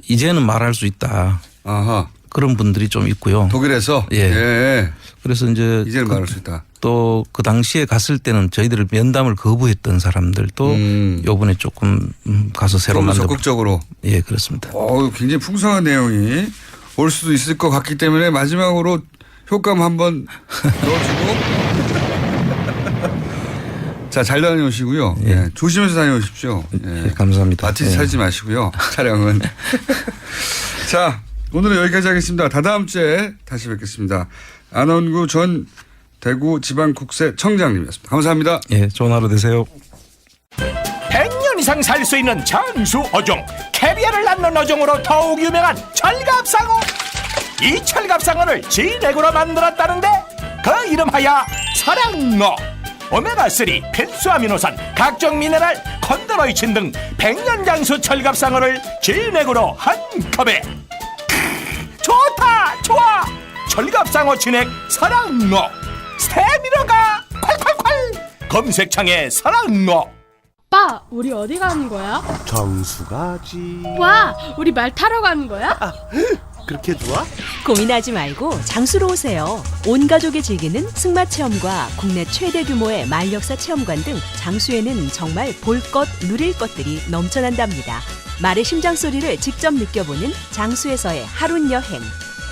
이제는 말할 수 있다. 아하. 그런 분들이 좀 있고요. 독일에서? 예. 그래서 이제는 말할 수 있다. 또 그 당시에 갔을 때는 저희들을 면담을 거부했던 사람들도 요번에 조금 가서 새로 좀 만들고. 적극적으로. 예, 그렇습니다. 굉장히 풍성한 내용이 올 수도 있을 것 같기 때문에 마지막으로 효과음 한번 넣어주고. 자, 잘 다녀오시고요. 예. 조심해서 다녀오십시오. 예, 감사합니다. 마티즈 살지 마시고요. 촬영은. 자, 오늘은 여기까지 하겠습니다. 다다음 주에 다시 뵙겠습니다. 안원구 전 대구지방국세청장님이었습니다. 감사합니다. 예, 좋은 하루 되세요. 100년 이상 살 수 있는 장수 어종 캐비아를 낳는 어종으로 더욱 유명한 철갑상어. 이 철갑상어를 진액으로 만들었다는데 그 이름하여 설악어. 오메가3, 필수 아미노산, 각종 미네랄, 콘드로이친 등 100년 장수 철갑상어를 진액으로 한 컵에. 좋아 철갑상어 진액 설악어. 스테미너가 콸콸콸. 검색창에 설악어. 오빠, 우리 어디 가는 거야? 정수 가지. 와, 우리 말 타러 가는 거야? 그렇게 좋아? 고민하지 말고 장수로 오세요. 온 가족이 즐기는 승마 체험과 국내 최대 규모의 말역사 체험관 등 장수에는 정말 볼 것, 누릴 것들이 넘쳐난답니다. 말의 심장 소리를 직접 느껴보는 장수에서의 하룬 여행.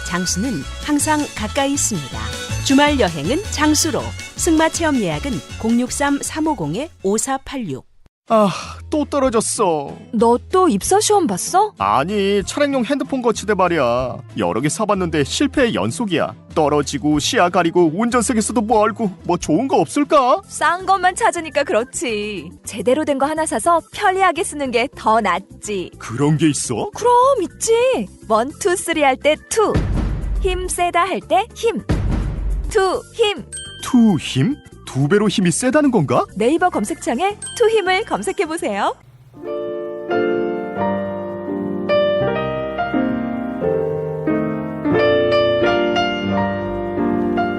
장수는 항상 가까이 있습니다. 주말 여행은 장수로. 승마 체험 예약은 063-350-5486. 또 떨어졌어. 너 또 입사 시험 봤어? 아니, 차량용 핸드폰 거치대 말이야. 여러 개 사봤는데 실패의 연속이야. 떨어지고 시야 가리고 운전석에서도 멀고 뭐 좋은 거 없을까? 싼 것만 찾으니까 그렇지. 제대로 된 거 하나 사서 편리하게 쓰는 게 더 낫지. 그런 게 있어? 그럼 있지. 1, 2, 3 할 때 2. 힘 세다 할 때 힘. 2 힘. 2 힘? 2배로 힘이 세다는 건가? 네이버 검색창에 2 힘을 검색해보세요.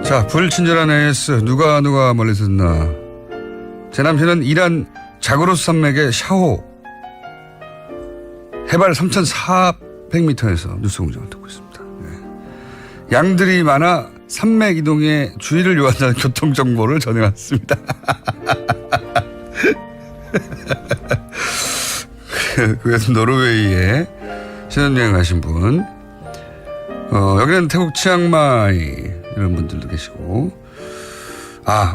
자, 불친절한 AS 누가 멀리서 듣나. 제 남편은 이란 자그로스 산맥의 샤호 해발 3,400m에서 뉴스공장을 듣고 있습니다. 양들이 많아 산맥 이동에 주의를 요한다는 교통정보를 전해왔습니다. 그래서 노르웨이에 신혼여행 가신 분, 여기는 태국 치앙마이 이런 분들도 계시고,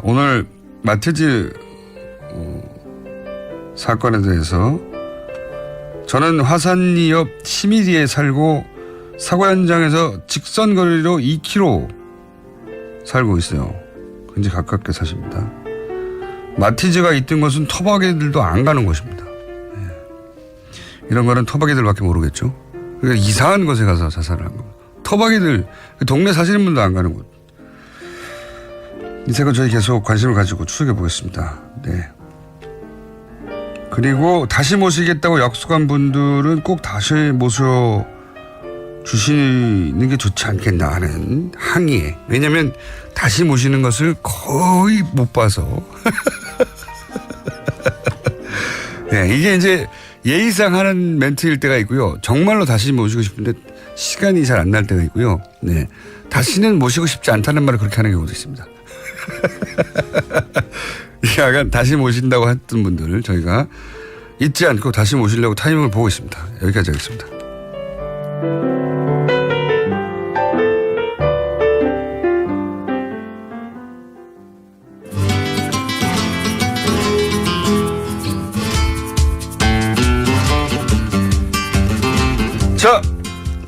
오늘 마티즈 사건에 대해서 저는 화산리 옆 시미리에 살고 사고 현장에서 직선 거리로 2km 살고 있어요. 굉장히 가깝게 사십니다. 마티즈가 있던 곳은 토박이들도 안 가는 곳입니다. 이런 거는 토박이들밖에 모르겠죠. 그러니까 이상한 곳에 가서 자살을 한 겁니다. 토박이들, 동네 사시는 분도 안 가는 곳. 이 사건 저희 계속 관심을 가지고 추적해 보겠습니다. 네. 그리고 다시 모시겠다고 약속한 분들은 꼭 다시 모셔 주시는 게 좋지 않겠나 하는 항의에. 왜냐하면 다시 모시는 것을 거의 못 봐서. 네, 이게 이제 예의상 하는 멘트일 때가 있고요. 정말로 다시 모시고 싶은데 시간이 잘 안 날 때가 있고요. 네, 다시는 모시고 싶지 않다는 말을 그렇게 하는 경우도 있습니다. 약간 다시 모신다고 했던 분들을 저희가 잊지 않고 다시 모시려고 타이밍을 보고 있습니다. 여기까지 하겠습니다. 자,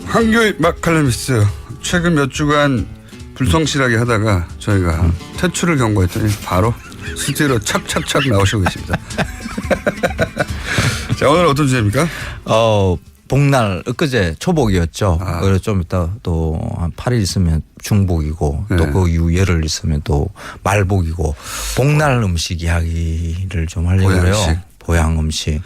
황교익 막칼럼니스트 최근 몇 주간 불성실하게 하다가 저희가 퇴출을 경고했더니 바로 스튜디오로 착착착 나오시고 계십니다. 자, 오늘 어떤 주제입니까? 복날 엊그제 초복이었죠. 그래서 좀 이따 또 한 8일 있으면 중복이고 네. 또 그 이후 열흘 있으면 또 말복이고 복날 음식 이야기를 좀 하려고 해요. 보양 음식.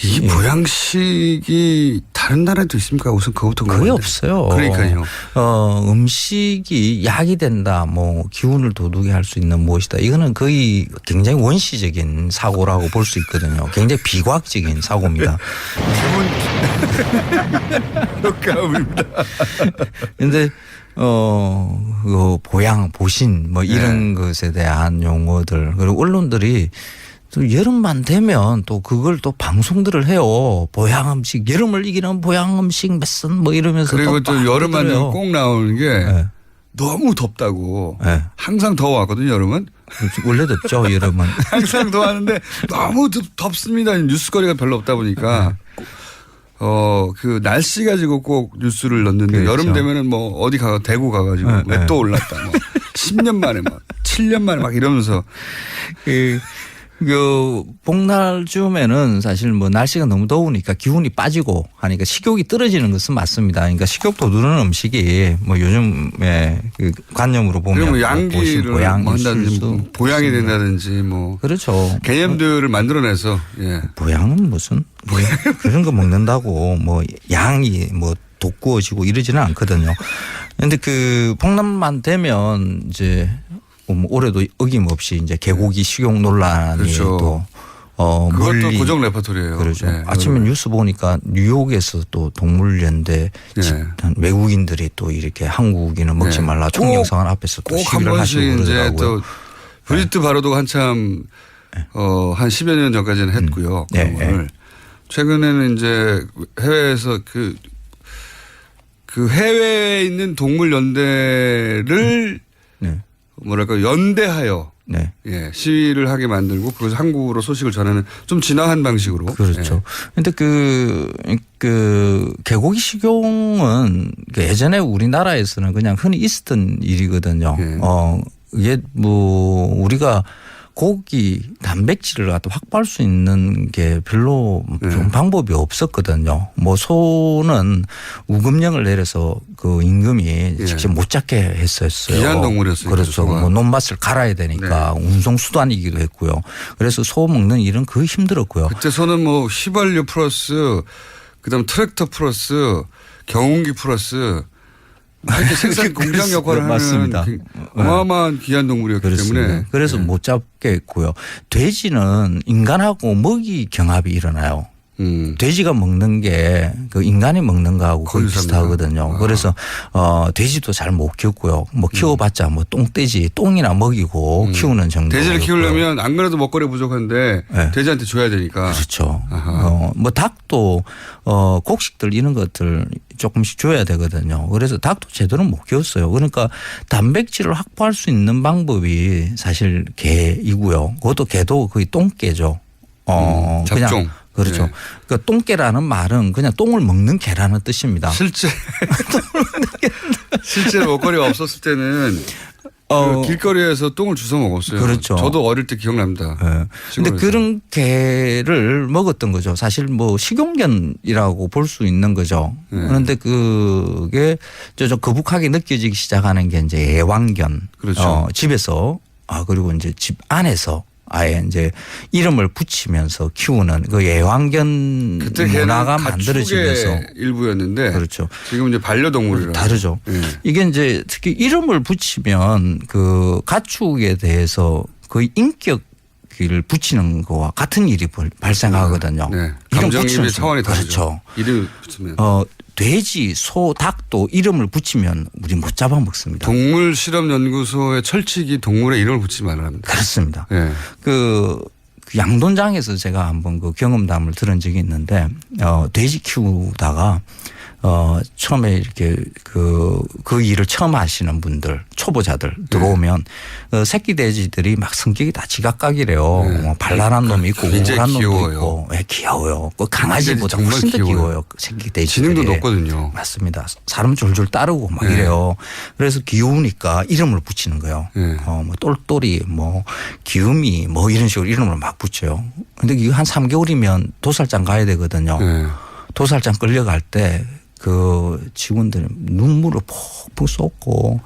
이 보양식이 다른 나라에도 있습니까? 우선 그것부터 거의 없어요. 그러니까요. 음식이 약이 된다, 뭐 기운을 돋우게 할 수 있는 무엇이다. 이거는 거의 굉장히 원시적인 사고라고 볼 수 있거든요. 굉장히 비과학적인 사고입니다. 효과음입니다. 그런데 그 보양, 보신 뭐 이런 것에 대한 용어들 그리고 언론들이 또 여름만 되면 또 그걸 또 방송들을 해요. 보양 음식, 여름을 이기는 보양 음식 몇선 뭐 이러면서. 그리고 또 여름만 되면 꼭 나오는 게 너무 덥다고. 항상 더워왔거든요, 여름은. 원래 덥죠, 여름은. 항상 더워하는데 너무 덥습니다. 뉴스거리가 별로 없다 보니까. 그 날씨 가지고 꼭 뉴스를 넣는데 그렇죠. 여름 되면은 뭐 어디 가 대구 가가지고 몇 도 올랐다 뭐 10년 만에 막 7년 만에 막 이러면서 그 복날쯤에는 사실 뭐 날씨가 너무 더우니까 기운이 빠지고 하니까 식욕이 떨어지는 것은 맞습니다. 그러니까 식욕 돋우는 음식이 뭐 요즘에 그 관념으로 보면 그러면 양기를 보양, 뭐 한다든지 보양이 된다든지 뭐 그렇죠. 개념들을 만들어내서 보양은 무슨 그런 거 먹는다고 뭐 양이 뭐 돋구어지고 이러지는 않거든요. 그런데 그 복날만 되면 이제 올해도 어김없이 이제 개고기 식용 논란이 그렇죠. 또 그것도 고정 레퍼토리예요. 그렇죠. 네. 아침에 뉴스 보니까 뉴욕에서 또 동물연대 외국인들이 또 이렇게 한국인은 먹지 말라 총영상을 앞에서 또 시위를 하시고 그러더라고요. 또 브리트 바로도 한참 한 10여 년 전까지는 했고요. 그런 걸. 최근에는 이제 해외에서 그 해외에 있는 동물연대를 뭐랄까 연대하여 시위를 하게 만들고 그것을 한국으로 소식을 전하는 좀 진화한 방식으로. 그렇죠. 그런데 그 개고기 식용은 예전에 우리나라에서는 그냥 흔히 있었던 일이거든요. 이게 뭐 우리가 고기 단백질을 갖다 확보할 수 있는 게 별로 좀 방법이 없었거든요. 뭐 소는 우금령을 내려서 그 임금이 직접 못 잡게 했었어요. 귀한 동물이었어요. 그렇죠. 뭐 논밭을 갈아야 되니까 운송 수단이기도 했고요. 그래서 소 먹는 일은 거의 힘들었고요. 그때 소는 뭐 휘발유 플러스 그다음 트랙터 플러스 경운기 플러스 생산 공장 역할을 맞습니다. 하는 어마어마한 귀한 동물이었기 그렇습니다. 때문에. 그래서 못 잡게 했고요. 돼지는 인간하고 먹이 경합이 일어나요. 돼지가 먹는 게 그 인간이 먹는 거하고 거의 비슷하거든요. 그래서 돼지도 잘 못 키웠고요. 뭐 키워봤자 뭐 똥돼지 똥이나 먹이고 키우는 정도. 돼지를 키우려면 안 그래도 먹거리 부족한데 돼지한테 줘야 되니까. 그렇죠. 뭐 닭도 곡식들 이런 것들 조금씩 줘야 되거든요. 그래서 닭도 제대로 못 키웠어요. 그러니까 단백질을 확보할 수 있는 방법이 사실 개이고요. 그것도 개도 거의 똥개죠. 잡종. 그냥 그렇죠. 그러니까 똥개라는 말은 그냥 똥을 먹는 개라는 뜻입니다. 실제 먹거리가 없었을 때는 그 길거리에서 똥을 주워 먹었어요. 그렇죠. 저도 어릴 때 기억납니다. 그런데 그런 개를 먹었던 거죠. 사실 뭐 식용견이라고 볼 수 있는 거죠. 그런데 그게 좀 거북하게 느껴지기 시작하는 게 이제 애완견. 그렇죠. 집에서 그리고 이제 집 안에서 아예 이제 이름을 붙이면서 키우는 그 애완견 문화가 만들어지면서 일부였는데 그렇죠. 지금 이제 반려동물이라 다르죠. 이게 이제 특히 이름을 붙이면 그 가축에 대해서 거의 인격을 붙이는 거와 같은 일이 발생하거든요. 네. 이름 감정입의 붙이는 차원이 다르죠. 그렇죠. 이름 붙이면. 돼지, 소, 닭도 이름을 붙이면 우리 못 잡아먹습니다. 동물 실험 연구소의 철칙이 동물의 이름을 붙이지 말아야 합니다. 그렇습니다. 네. 그 양돈장에서 제가 한번 그 경험담을 들은 적이 있는데 돼지 키우다가 처음에 이렇게 그 일을 처음 하시는 분들 초보자들 들어오면 새끼 돼지들이 막 성격이 다 지각각이래요. 뭐 발랄한 놈이 있고 우울한 놈도 있고 귀여워요. 그 강아지보다 훨씬 더 귀여워요. 새끼 돼지들이. 지능도 높거든요. 맞습니다. 사람 졸졸 따르고 막 이래요. 그래서 귀여우니까 이름을 붙이는 거예요. 뭐 똘똘이 뭐 기음이 뭐 이런 식으로 이름을 막 붙여요. 근데 이거 한 3개월이면 도살장 가야 되거든요. 도살장 끌려갈 때 그 직원들이 눈물을 폭폭 쏟고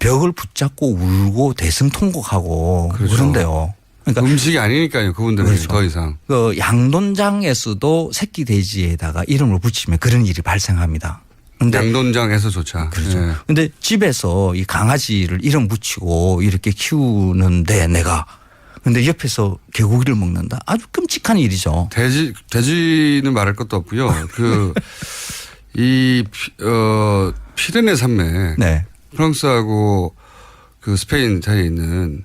벽을 붙잡고 울고 대성통곡하고 그렇죠. 그런데요. 그러니까 음식이 아니니까요. 그분들은 그렇죠. 더 이상. 그 양돈장에서도 새끼 돼지에다가 이름을 붙이면 그런 일이 발생합니다. 근데 양돈장에서조차. 그렇죠. 근데 집에서 이 강아지를 이름 붙이고 이렇게 키우는데 내가 근데 옆에서 개고기를 먹는다. 아주 끔찍한 일이죠. 돼지는 말할 것도 없고요. 피레네 산맥. 네. 프랑스하고 그 스페인 사이에 있는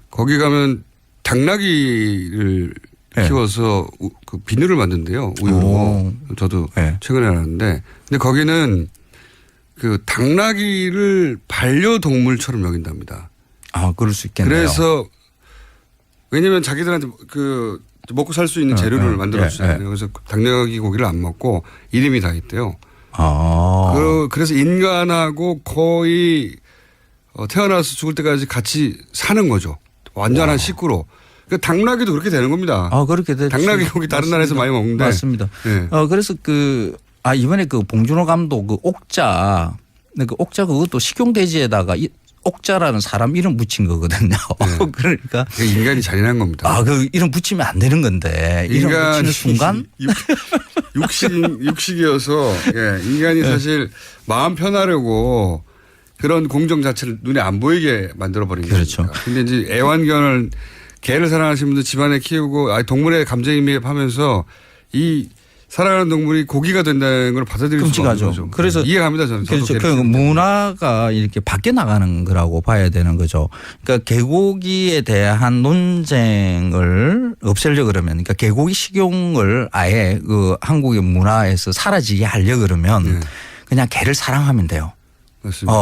거기 가면 당나귀를 키워서 그 비누를 만든대요. 우유로. 저도 최근에 알았는데. 근데 거기는 그 당나귀를 반려동물처럼 여긴답니다. 그럴 수 있겠네요. 그래서 왜냐면 자기들한테 그 먹고 살 수 있는 재료를 만들어 주잖아요. 그래서 당나귀 고기를 안 먹고 이름이 다 있대요. 그래서 인간하고 거의 태어나서 죽을 때까지 같이 사는 거죠. 완전한 식구로. 그러니까 당나귀도 그렇게 되는 겁니다. 그렇게 되죠. 당나귀 고기 다른 나라에서 많이 먹는데. 맞습니다. 네. 그래서 이번에 그 봉준호 감독 그 옥자 그것도 식용돼지에다가 옥자라는 사람 이름 붙인 거거든요. 그러니까 인간이 잔인한 겁니다. 그 이름 붙이면 안 되는 건데 이름 붙이는 순간 육식이어서 인간이 사실 마음 편하려고 그런 공정 자체를 눈에 안 보이게 만들어 버린 거죠. 그렇죠. 근데 이제 애완견을 개를 사랑하시는 분들 집안에 키우고 동물의 감정이입하면서 이 사랑하는 동물이 고기가 된다는 걸 받아들일 수가 없는 거죠. 그래서 이해합니다 저는. 그렇죠. 그 문화가 이렇게 바뀌어 나가는 거라고 봐야 되는 거죠. 그러니까 개고기에 대한 논쟁을 없애려 그러면, 그러니까 개고기 식용을 아예 그 한국의 문화에서 사라지게 하려 그러면 그냥 개를 사랑하면 돼요. 맞습니다.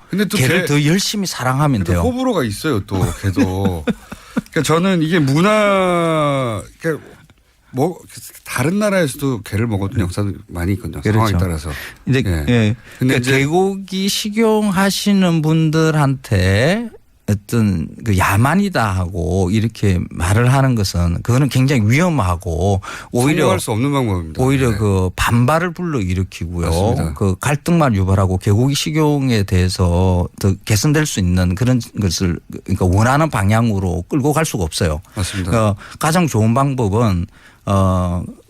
근데 또 개를 더 열심히 사랑하면 돼요. 호불호가 있어요 또 개도. 그러니까 저는 이게 문화. 뭐 다른 나라에서도 개를 먹었던 역사도 많이 있거든요. 그렇죠. 상황에 따라서. 근데 그러니까 개고기 식용하시는 분들한테 어떤 그 야만이다 하고 이렇게 말을 하는 것은 그거는 굉장히 위험하고 오히려 성공할 수 없는 방법입니다. 오히려 그 반발을 불러 일으키고요. 맞습니다. 그 갈등만 유발하고 개고기 식용에 대해서 더 개선될 수 있는 그런 것을 그러니까 원하는 방향으로 끌고 갈 수가 없어요. 맞습니다. 가장 좋은 방법은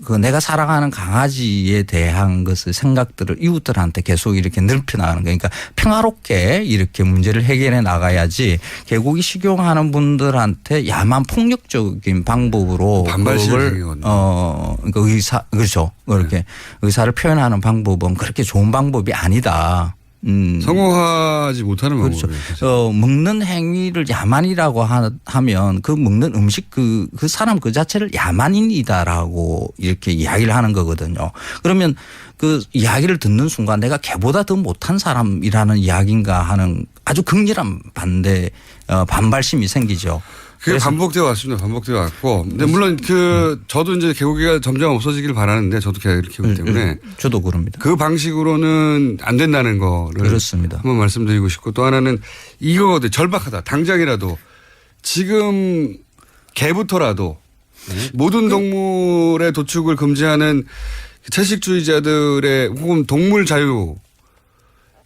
그 내가 사랑하는 강아지에 대한 것을 생각들을 이웃들한테 계속 이렇게 넓혀 나가는 거예요. 그러니까 평화롭게 이렇게 문제를 해결해 나가야지 개고기 식용하는 분들한테 야만 폭력적인 방법으로 반발심이거든요. 그러니까 그렇죠. 그렇게 의사를 표현하는 방법은 그렇게 좋은 방법이 아니다. 성공하지 못하는 그렇죠. 방법이에요. 먹는 행위를 야만이라고 하면 그 먹는 음식 그 사람 그 자체를 야만인이다라고 이렇게 이야기를 하는 거거든요. 그러면 그 이야기를 듣는 순간 내가 걔보다 더 못한 사람이라는 이야기인가 하는 아주 극렬한 반발심이 생기죠. 그게 반복되어 왔습니다. 반복되어 왔고. 근데 물론 저도 이제 개고기가 점점 없어지길 바라는데 저도 개를 키우기 때문에. 저도 그럽니다. 그 방식으로는 안 된다는 거를. 그렇습니다. 한번 말씀드리고 싶고 또 하나는 이거거든요. 절박하다. 당장이라도 지금 개부터라도 모든 동물의 도축을 금지하는 채식주의자들의 혹은 동물 자유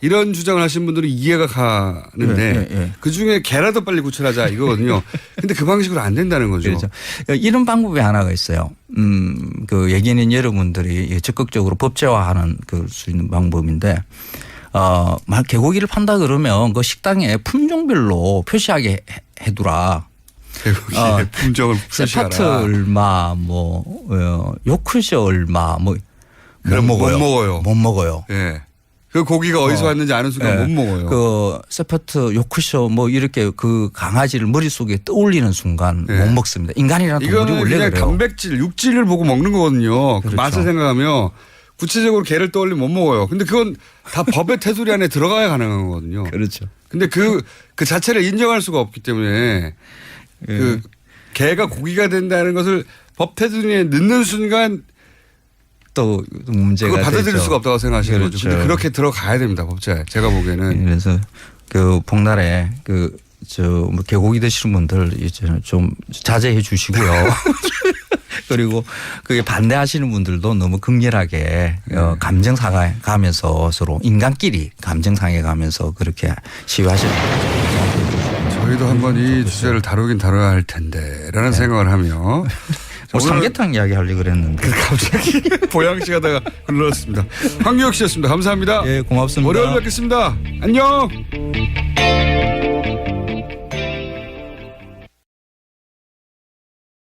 이런 주장을 하신 분들은 이해가 가는데 그중에 개라도 빨리 구출하자 이거거든요. 근데 그 방식으로 안 된다는 거죠. 그렇죠. 이런 방법이 하나가 있어요. 그 얘기는 여러분들이 적극적으로 법제화하는 수 있는 방법인데 개고기를 판다 그러면 그 식당에 품종별로 표시하게 해두라. 개고기의 품종을 표시하라. 세파트 얼마, 요크셔 얼마, 그럼 못 먹어요. 못 먹어요. 예. 그 고기가 어디서 왔는지 아는 순간 못 먹어요. 그 세파트, 요크셔 이렇게 그 강아지를 머릿속에 떠올리는 순간 못 먹습니다. 인간이란 동물이 이거는 원래 그냥 그래요. 단백질, 육질을 보고 먹는 거거든요. 그 그렇죠. 맛을 생각하며 구체적으로 개를 떠올리면 못 먹어요. 근데 그건 다 법의 테두리 안에 들어가야 가능한 거거든요. 그렇죠. 근데 그 자체를 인정할 수가 없기 때문에 그 개가 고기가 된다는 것을 법 테두리에 넣는 순간 또 문제가 그걸 받아들일 되죠. 수가 없다고 생각하시는 그렇죠. 거죠. 근데 그렇게 들어가야 됩니다. 법제에. 제가 보기에는. 그래서 그 복날에 개고기 드시는 분들 이제 좀 자제해 주시고요. 그리고 그게 반대하시는 분들도 너무 극렬하게 감정 상해 가면서 서로 인간끼리 감정 상해 가면서 그렇게 시위하시는 거죠. 저희도 한번 이 주제를 다루긴 다뤄야 할 텐데라는 생각을 하며 삼계탕 이야기 하려고 그랬는데 갑자기 보양식 하다가 흘렀습니다. 황교익 씨였습니다. 감사합니다. 예, 고맙습니다. 월요일 뵙겠습니다. 안녕.